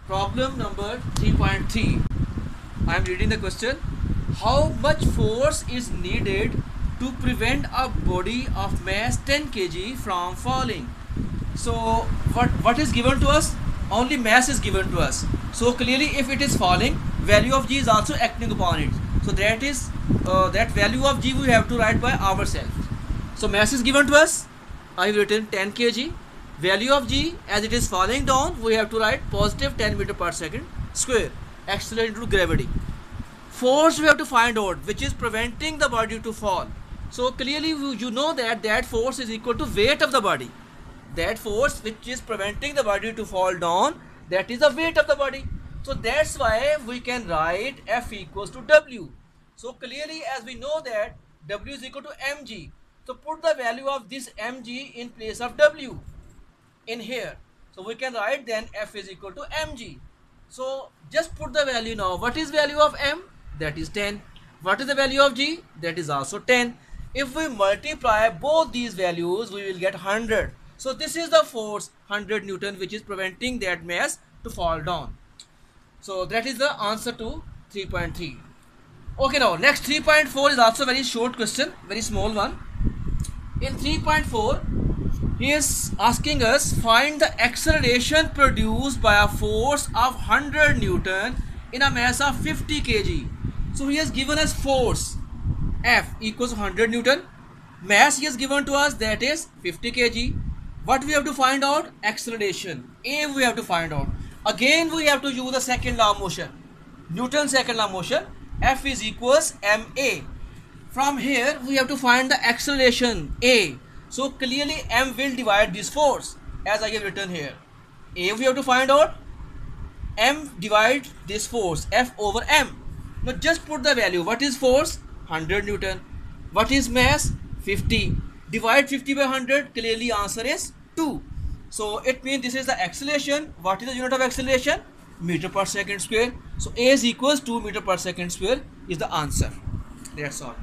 Problem number 3.3. I am reading the question. How much force is needed to prevent a body of mass 10 kg from falling? So what is given to us? Only mass is given to us. So clearly if it is falling, value of g is also acting upon it. So that is that value of g we have to write by ourselves. So mass is given to us. I have written 10 kg. Value of g, as it is falling down, we have to write positive 10 meter per second square. Acceleration due to gravity. Force we have to find out, which is preventing the body to fall. So clearly you know that force is equal to weight of the body. That force which is preventing the body to fall down, that is the weight of the body. So that's why we can write F equals to W. So clearly, as we know that W is equal to mg. So put the value of this mg in place of W in here. So we can write then F is equal to mg. So just put the value now. What is value of m? That is 10. What is the value of g? That is also 10. If we multiply both these values, we will get 100. So this is the force 100 Newton which is preventing that mass to fall down. So that is the answer to 3.3. Okay, now next 3.4 is also very short question, very small one. In 3.4, he is asking us find the acceleration produced by a force of 100 Newton in a mass of 50 kg. So he has given us force F equals 100 Newton. Mass he has given to us, that is 50 kg. What we have to find out? Acceleration. A we have to find out. Again we have to use the second law of motion. Newton's second law of motion. F is equals ma. From here we have to find the acceleration A. So clearly m will divide this force as I have written here. A we have to find out. M divide this force F over m. Now just put the value. What is force? 100 Newton. What is mass? 50. Divide 50 by 100. Clearly answer is 2. So it means this is the acceleration. What is the unit of acceleration? Meter per second square. So A is equals 2 meter per second square is the answer. That's all.